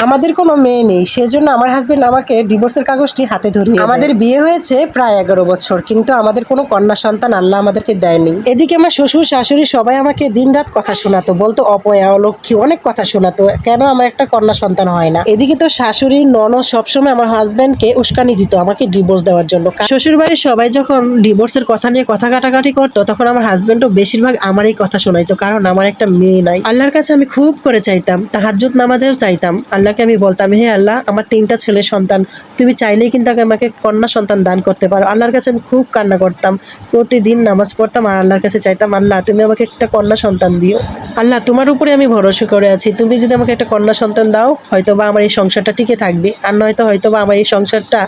আমাদের কোনো মেয়ে নেই, সেজন্য আমার হাজবেন্ড আমাকে ডিভোর্সের কাগজটি হাতে ধরিয়ে দেয়। আমাদের বিয়ে হয়েছে প্রায় 11 বছর, কিন্তু আমাদের কোনো কন্যা সন্তান আল্লাহ আমাদেরকে দেয়নি। এদিকে আমার শ্বশুর শাশুড়ি সবাই আমাকে দিনরাত কথা শোনাতো, বলতো অপয়া অলক্ষ্মী, অনেক কথা শোনাতো কেন আমার একটা কন্যা সন্তান হয় না। এদিকে তো শাশুড়ি ননদ সবসময় আমার হাজবেন্ডকে উস্কানি দিত আমাকে ডিভোর্স দেওয়ার জন্য। শ্বশুর বাড়ির সবাই যখন ডিভোর্সের কথা নিয়ে কথা কাটাকাটি করতো, তখন আমার হাজবেন্ডও বেশিরভাগ আমারই কথা শোনাইতো, কারণ আমার একটা মেয়ে নাই। আল্লাহর কাছে আমি খুব করে চাইতাম, তাহাজ্জুদ নামাজেও চাইতাম। আল্লাহকে আমি বলতাম, হে আল্লাহ, আমার 3টা ছেলে সন্তান, তুমি চাইলেই কিন্তু আমাকে কন্যা সন্তান দান করতে পারো। আল্লাহর কাছে আমি খুব কান্না করতাম, প্রতিদিন নামাজ পড়তাম আর আল্লাহর কাছে চাইতাম, আল্লাহ তুমি আমাকে একটা কন্যা সন্তান দিও। আল্লাহ তোমার উপরে আমি ভরসা করে আছি, তুমি যদি আমাকে একটা কন্যা সন্তান দাও, হয়তোবা আমার এই সংসারটা টিকে থাকবে, আর নয়তো হয়তোবা আমার এই সংসারটা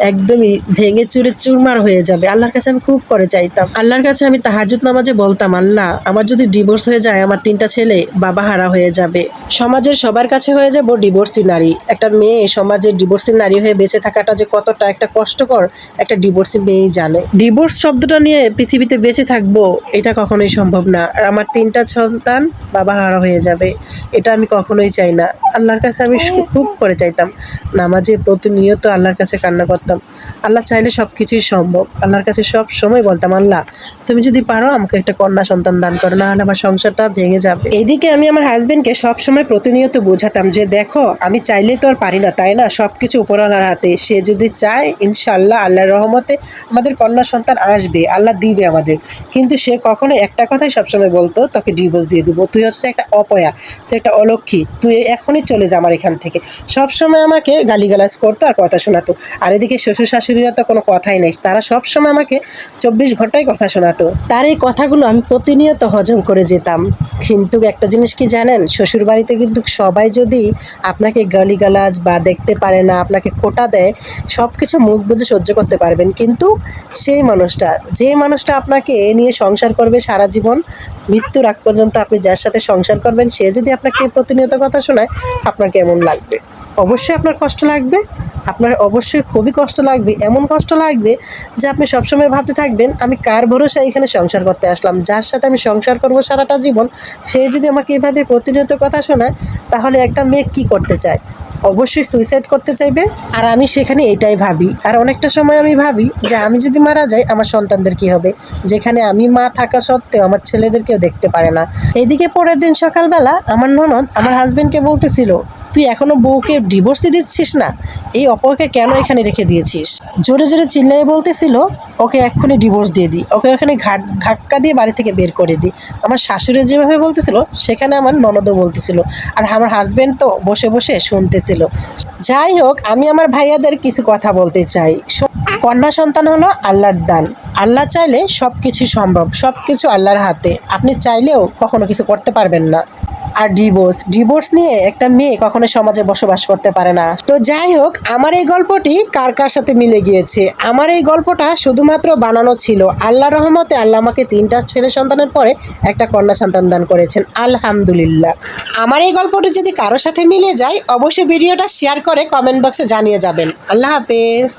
একদমই ভেঙে চুরে চুরমার হয়ে যাবে। আল্লাহর কাছে আমি খুব করে চাইতাম। আল্লাহর কাছে আমি তাহাজ্জুদ নামাজে বলতাম, আল্লাহ আমার যদি ডিভোর্স হয়ে যায়, আমার 3টা ছেলে বাবা হারা হয়ে যাবে, সমাজের সবার কাছে হয়ে যাব ডিভোর্সি নারী। একটা মেয়ে সমাজের ডিভোর্সি নারী হয়ে বেঁচে থাকাটা যে কতটা একটা কষ্টকর, একটা ডিভোর্সি মেয়েই জানে। ডিভোর্স শব্দটা নিয়ে পৃথিবীতে বেঁচে থাকবো, এটা কখনোই সম্ভব না। আর আমার 3টা সন্তান বাবা হারা হয়ে যাবে, এটা আমি কখনোই চাই না। আল্লাহর কাছে আমি খুব করে চাইতাম, নামাজে প্রতিনিয়ত আল্লাহর কাছে কান্না করতাম। আল্লাহ চাইলে সব কিছুই সম্ভব। আল্লাহর কাছে সব সময় বলতাম, আল্লাহ তুমি যদি পারো আমাকে একটা কন্যা সন্তান দান করো, না হলে আমার সংসারটা ভেঙে যাবে। এইদিকে আমি আমার হাজবেন্ডকে সবসময় প্রতিনিয়ত বোঝাতাম যে দেখো, আমি চাইলেই তো আর পারি না, তাই না, সব কিছু উপরওয়ালার হাতে। সে যদি চায়, ইনশাআল্লাহ আল্লাহর রহমতে আমাদের কন্যা সন্তান আসবে, আল্লাহ দিবে আমাদের। কিন্তু সে কখনো একটা কথাই সবসময় বলতো, তোকে ডিভোর্স দিয়ে দিব, তুই হচ্ছে একটা অপয়া, তুই একটা অলক্ষ্মী, তুই এখনই চলে যা আমার এখান থেকে। সবসময় আমাকে গালিগালাজ করতো আর কথা শোনাতো। আর এদিকে শ্বশুর শাশুড়িরা তো কোনো কথাই নেই, তারা সবসময় আমাকে 24 ঘন্টায় কথা শোনাতো। তার এই কথাগুলো আমি প্রতিনিয়ত হজম করে যেতাম। কিন্তু একটা জিনিস কি জানেন, শ্বশুর বাড়িতে কিন্তু সবাই যদি আপনাকে গালিগালাজ বা দেখতে পারে না, আপনাকে খোঁটা দেয়, সব কিছু মুখ বুজে সহ্য করতে পারবেন। কিন্তু সেই মানুষটা, যে মানুষটা আপনাকে এ নিয়ে সংসার করবে সারা জীবন, মৃত্যুর আগ পর্যন্ত আপনি যার সাথে সংসার করবেন, সে যদি আপনাকে প্রতিনিয়ত কথা শোনায়, আপনার কেমন লাগবে? অবশ্যই আপনার কষ্ট লাগবে, আপনার অবশ্যই খুবই কষ্ট লাগবে। এমন কষ্ট লাগবে যে আপনি সবসময় ভাবতে থাকবেন, আমি কার ভরসায় এখানে সংসার করতে আসলাম, যার সাথে আমি সংসার করব সারাটা জীবন, সে যদি আমাকে এভাবে প্রতিনিয়ত কথা শোনায়, তাহলে একটা মেয়ে কী করতে চায়? অবশ্যই সুইসাইড করতে চাইবে। আর আমি সেখানে এটাই ভাবি। আর অনেকটা সময় আমি ভাবি যে আমি যদি মারা যাই, আমার সন্তানদের কি হবে, যেখানে আমি মা থাকা সত্ত্বেও আমার ছেলেদেরকেও দেখতে পারে না। এদিকে পরের দিন সকালবেলা আমার ননদ আমার হাজবেন্ডকে বলতেছিল, তুই এখনো বউকে ডিভোর্স দিচ্ছিস না, এই অপয়াকে কেন এখানে রেখে দিয়েছিস? জোরে জোরে চিল্লাইয়ে বলতেছিল, ওকে এক্ষুনি ডিভোর্স দিয়ে দিই, ওকে এখানে ধাক্কা দিয়ে বাড়ি থেকে বের করে দিই। আমার শাশুড়ি যেভাবে বলতেছিল, সেখানে আমার ননদও বলতেছিল, আর আমার হাজবেন্ড তো বসে বসে শুনতেছিল। যাই হোক, আমি আমার ভাইয়াদের কিছু কথা বলতে চাই। কন্যা সন্তান হলো আল্লাহর দান। আল্লাহ চাইলে সব কিছু সম্ভব, সব কিছু আল্লাহর হাতে। আপনি চাইলেও কখনো কিছু করতে পারবেন না। আর ডিভোর্স নিয়ে একটা মেয়ে কখনো সমাজে বসবাস করতে পারে না। তো যাই হোক, আমার এই গল্পটি কার কার সাথে মিলে গিয়েছে? আমার এই গল্পটা শুধুমাত্র বানানো ছিল। আল্লাহর রহমতে আল্লাহ আমাকে 3টা ছেলে সন্তানের পরে একটা কন্যা সন্তান দান করেছেন, আলহামদুলিল্লাহ। আমার এই গল্পটি যদি কারোর সাথে মিলে যায়, অবশ্যই ভিডিওটা শেয়ার করে কমেন্ট বক্সে জানিয়ে যাবেন। আল্লাহ হাফেজ।